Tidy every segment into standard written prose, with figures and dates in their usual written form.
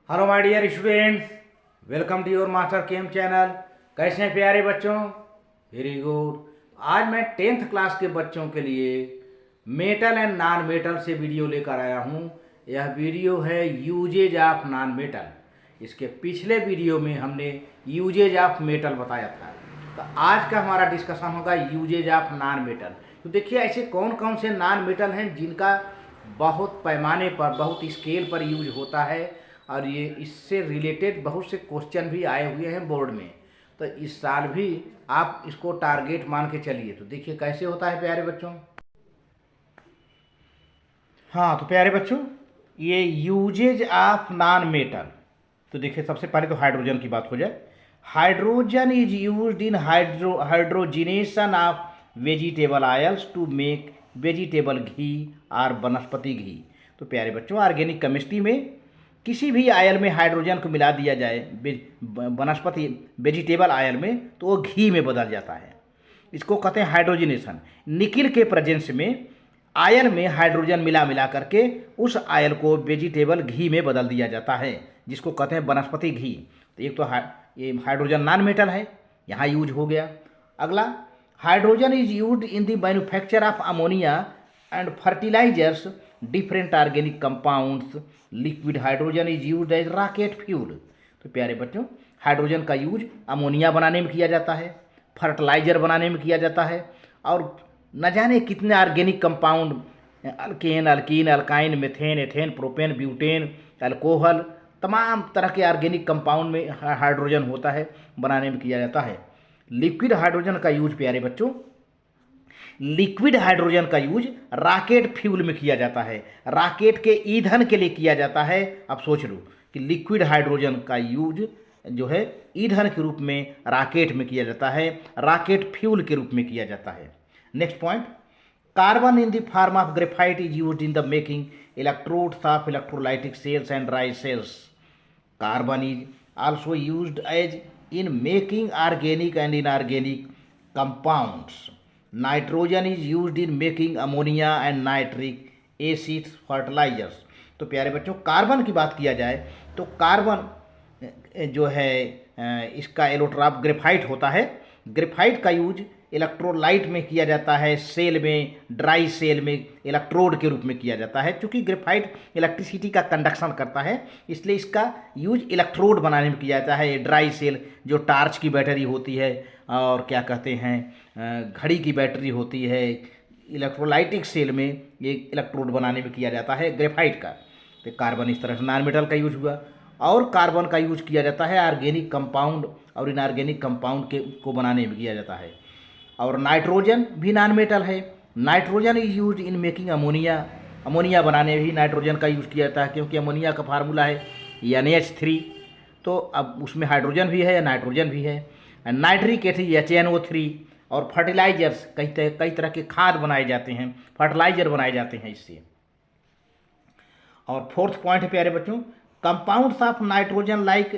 Hello my dear students, welcome to your master chem channel. कैसे हैं प्यारे बच्चों? Very good. आज मैं 10th क्लास के बच्चों के लिए मेटल एंड नॉन मेटल से वीडियो लेकर आया हूं। यह वीडियो है यूजेज ऑफ नॉन मेटल। इसके पिछले वीडियो में हमने यूजेज ऑफ मेटल बताया था, तो आज का हमारा डिस्कशन होगा यूजेज ऑफ नॉन मेटल। तो देखिए ऐसे कौन कौन से नॉन मेटल हैं जिनका बहुत पैमाने पर, बहुत स्केल पर यूज होता है, और ये इससे रिलेटेड बहुत से क्वेश्चन भी आए हुए हैं बोर्ड में। तो इस साल भी आप इसको टारगेट मान के चलिए। तो देखिए कैसे होता है प्यारे बच्चों। हाँ तो प्यारे बच्चों, ये यूजेज ऑफ नॉन मेटल। तो देखिए सबसे पहले तो हाइड्रोजन की बात हो जाए। Hydrogen is used in hydrogenation of vegetable oils to make vegetable ghee और वनस्पति घी। तो प्यारे बच्चों, ऑर्गेनिक केमिस्ट्री में किसी भी आयल में हाइड्रोजन को मिला दिया जाए वनस्पति वेजिटेबल आयल में, तो वो घी में बदल जाता है। इसको कहते हैं हाइड्रोजिनेशन। निकिल के प्रेजेंस में आयल में हाइड्रोजन मिला करके उस आयल को वेजिटेबल घी में बदल दिया जाता है, जिसको कहते हैं वनस्पति घी। तो एक तो ये हाइड्रोजन नॉन मेटल है, यहाँ यूज हो गया। अगला, hydrogen is used in the manufacture of ammonia and fertilisers different organic compounds. Liquid hydrogen is used as rocket fuel. तो प्यारे बच्चों, हाइड्रोजन का यूज अमोनिया बनाने में किया जाता है, फर्टिलाइजर बनाने में किया जाता है, और न जाने कितने organic compound, alkane, alkyne, alkyne, methane, ethane, propane, butane, alcohol, तमाम तरह के ऑर्गेनिक कंपाउंड में हाइड्रोजन होता है, बनाने में किया जाता है। लिक्विड हाइड्रोजन का यूज प्यारे बच्चों, लिक्विड हाइड्रोजन का यूज रॉकेट फ्यूल में किया जाता है, रॉकेट के ईंधन के लिए किया जाता है। अब सोच लो कि लिक्विड हाइड्रोजन का यूज जो है ईंधन के रूप में रॉकेट में किया जाता है, रॉकेट फ्यूल के रूप में किया जाता है। Next point, carbon in the form of graphite is used in the making electrodes of electrolytic cells and dry cells. Carbon is also used as in making organic and inorganic compounds. Nitrogen is used in making ammonia and nitric acids fertilisers. तो प्यारे बच्चों, carbon की बात किया जाए तो carbon जो है इसका एलोट्रॉप ग्रेफाइट होता है। ग्रेफाइट का यूज इलेक्ट्रोलाइट में किया जाता है, सेल में, ड्राई सेल में इलेक्ट्रोड के रूप में किया जाता है। क्योंकि ग्रेफाइट इलेक्ट्रिसिटी का कंडक्शन करता है, इसलिए इसका यूज इलेक्ट्रोड बनाने में किया जाता है। ड्राई सेल जो टार्च की बैटरी होती है, और क्या कहते हैं घड़ी की बैटरी होती है, इलेक्ट्रोलाइटिक सेल में ये इलेक्ट्रोड बनाने में किया जाता है ग्रेफाइट का। तो कार्बन इस तरह से नॉन मेटल का यूज हुआ। और कार्बन का यूज किया जाता है ऑर्गेनिक कंपाउंड और इनऑर्गेनिक कंपाउंड को बनाने में किया जाता है। और नाइट्रोजन भी नॉन मेटल है। Nitrogen is use in making ammonia. Ammonia बनाने में भी नाइट्रोजन का यूज किया जाता है, क्योंकि अमोनिया का फार्मूला है NH3। तो अब उसमें हाइड्रोजन भी है, नाइट्रोजन भी है। Nitric acid HNO3। और फर्टिलाइजर्स, कई तरह के खाद बनाए जाते हैं, फर्टिलाइजर बनाए जाते हैं इससे। और फोर्थ पॉइंट है प्यारे बच्चों, compounds of nitrogen like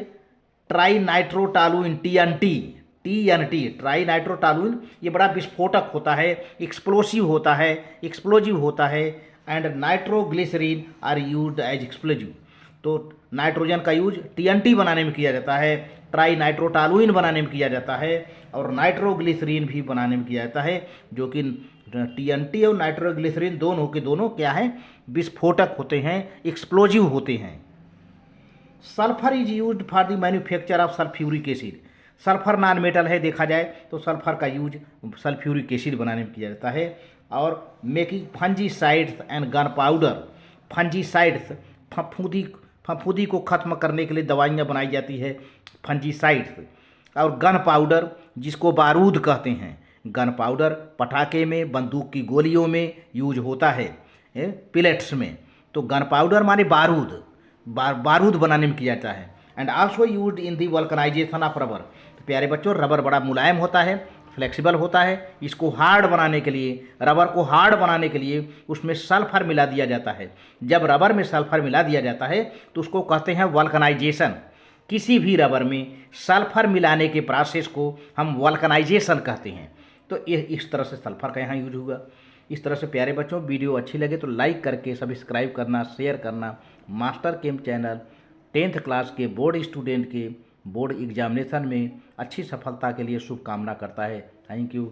trinitrotoluene TNT। Trinitrotoluene ये बड़ा विस्फोटक होता है, एक्सप्लोसिव होता है, and nitroglycerine are used as explosive. तो नाइट्रोजन का यूज TNT बनाने में किया जाता है, ट्राई नाइट्रोटॉलुइन बनाने में किया जाता है, और नाइट्रोग्लिसरीन भी बनाने में किया जाता है, जो कि TNT और नाइट्रोग्लिसरीन दोनों के दोनों क्या है, विस्फोटक होते हैं, एक्सप्लोजिव होते हैं। Sulphur is used for the manufacture of sulphuric acid. Sulphur non metal है, देखा जाए तो सल्फर का यूज सल्फ्यूरिक एसिड बनाने में किया जाता है। और making fungicides and gun powder. Fungicides, फफूंदी को खत्म करने के लिए दवाइयाँ बनाई जाती है, फंजीसाइड्स। और गन पाउडर, जिसको बारूद कहते हैं। गन पाउडर पटाखे में, बंदूक की गोलियों में यूज होता है, पिलेट्स में। तो गन पाउडर माने बारूद, बारूद बनाने में किया जाता है। And also used in the vulcanisation of rubber. तो प्यारे बच्चों, रबर बड़ा मुलायम होता है, फ्लेक्सिबल होता है। इसको हार्ड बनाने के लिए, रबर को हार्ड बनाने के लिए उसमें सल्फर मिला दिया जाता है। जब रबर में सल्फर मिला दिया जाता है तो उसको कहते हैं वल्कनाइजेशन। किसी भी रबर में सल्फर मिलाने के प्रोसेस को हम वल्कनाइजेशन कहते हैं। तो ये इस तरह से सल्फर का यहाँ यूज हुआ। इस तरह से प्यारे बच्चों, वीडियो अच्छी लगे तो लाइक करके सब्सक्राइब करना, शेयर करना। Master chem channel tenth class के बोर्ड स्टूडेंट के बोर्ड एग्जामिनेशन में अच्छी सफलता के लिए शुभकामना करता है। Thank you.